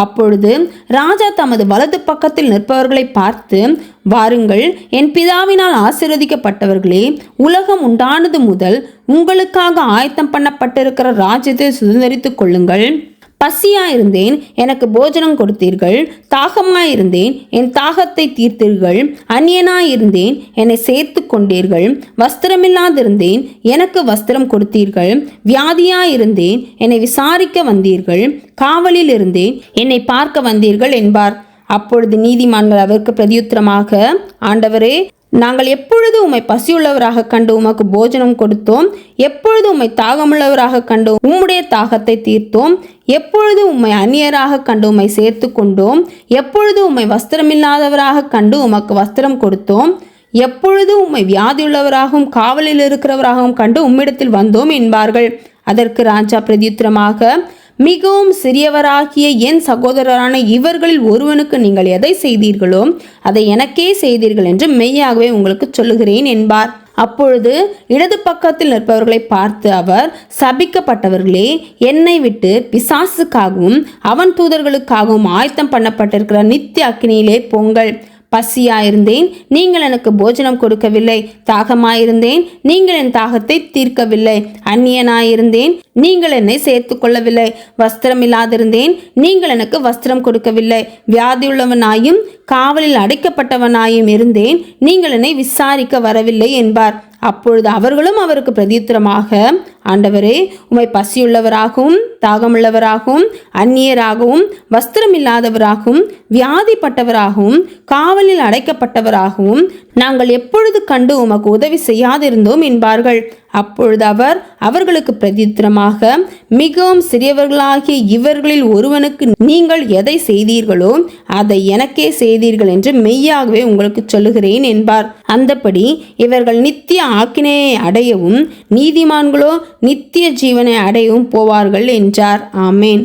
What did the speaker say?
அப்பொழுது ராஜா தமது வலது பக்கத்தில் நிற்பவர்களை பார்த்து, வாருங்கள், என் பிதாவினால் ஆசீர்வதிக்கப்பட்டவர்களே, உலகம் உண்டானது முதல் உங்களுக்காக ஆயத்தம் பண்ணப்பட்டிருக்கிற ராஜ்யத்தை சுதந்தரித்துக் கொள்ளுங்கள். பசியாயிருந்தேன், எனக்கு போஜனம் கொடுத்தீர்கள். தாகமாயிருந்தேன், என் தாகத்தை தீர்த்தீர்கள். அந்நியனாயிருந்தேன், என்னை சேர்த்து கொண்டீர்கள். வஸ்திரமில்லாதிருந்தேன், எனக்கு வஸ்திரம் கொடுத்தீர்கள். வியாதியாயிருந்தேன், என்னை விசாரிக்க வந்தீர்கள். காவலில் இருந்தேன், என்னை பார்க்க வந்தீர்கள் என்பார். அப்பொழுது நீதிமான்கள் அவருக்கு பிரதியுத்தரமாக, ஆண்டவரே, நாங்கள் எப்பொழுது உம்மை பசியுள்ளவராக கண்டு உமக்கு போஜனம் கொடுத்தோம்? எப்பொழுது உம்மை தாகமுள்ளவராக கண்டு உம்முடைய தாகத்தை தீர்த்தோம்? எப்பொழுது உம்மை அந்நியராக கண்டு உம்மை சேர்த்து கொண்டோம்? எப்பொழுது உம்மை வஸ்திரமில்லாதவராக கண்டு உமக்கு வஸ்திரம் கொடுத்தோம்? எப்பொழுது உம்மை வியாதியுள்ளவராகவும் காவலில் இருக்கிறவராகவும் கண்டு உம்மிடத்தில் வந்தோம் என்பார்கள். அதற்கு ராஜா பிரதியுத்தரமாக, மிகவும் சிறியவராகிய என் சகோதரரான இவர்களில் ஒருவனுக்கு நீங்கள் எதை செய்தீர்களோ அதை எனக்கே செய்தீர்கள் என்று மெய்யாகவே உங்களுக்கு சொல்லுகிறேன் என்பார். அப்பொழுது இடது பக்கத்தில் நிற்பவர்களை பார்த்து அவர், சபிக்கப்பட்டவர்களே, என்னை விட்டு பிசாசுக்காகவும் அவன் தூதர்களுக்காகவும் ஆயத்தம் பண்ணப்பட்டிருக்கிற நித்திய அக்கினியிலே போங்கள். பசியாயிருந்தேன், நீங்கள் எனக்கு போஜனம் கொடுக்கவில்லை. தாகமாயிருந்தேன், நீங்கள் என் தாகத்தை தீர்க்கவில்லை. அந்நியனாயிருந்தேன், நீங்கள் என்னை சேர்த்து கொள்ளவில்லை. வஸ்திரமில்லாதிருந்தேன், நீங்கள் எனக்கு வஸ்திரம் கொடுக்கவில்லை. வியாதியுள்ளவனாயும் காவலில் அடைக்கப்பட்டவனாயும் இருந்தேன், நீங்கள் என்னை விசாரிக்க வரவில்லை என்பார். அப்பொழுது அவர்களும் அவருக்கு பிரதியுத்தரமாக, ஆண்டவரே, உம்மை பசியுள்ளவராகவும் தாகமுள்ளவராகவும் அந்நியராகவும் வஸ்திரமில்லாதவராகவும் வியாதிப்பட்டவராகவும் காவலில் அடைக்கப்பட்டவராகவும் நாங்கள் எப்பொழுது கண்டு உமக்கு உதவி செய்யாதிருந்தோம் என்பார்கள். அப்பொழுது அவர் அவர்களுக்கு பிரதியுத்தரமாக, மிகவும் சிறியவர்களாகிய இவர்களில் ஒருவனுக்கு நீங்கள் எதை செய்தீர்களோ அதை எனக்கே செய்தீர்கள் என்று மெய்யாகவே உங்களுக்கு சொல்லுகிறேன் என்பார். அந்தபடி இவர்கள் நித்திய ஆக்கினையை அடையவும் நீதிமான்களோ நித்திய ஜீவனை அடையவும் போவார்கள் என்றார். ஆமேன்.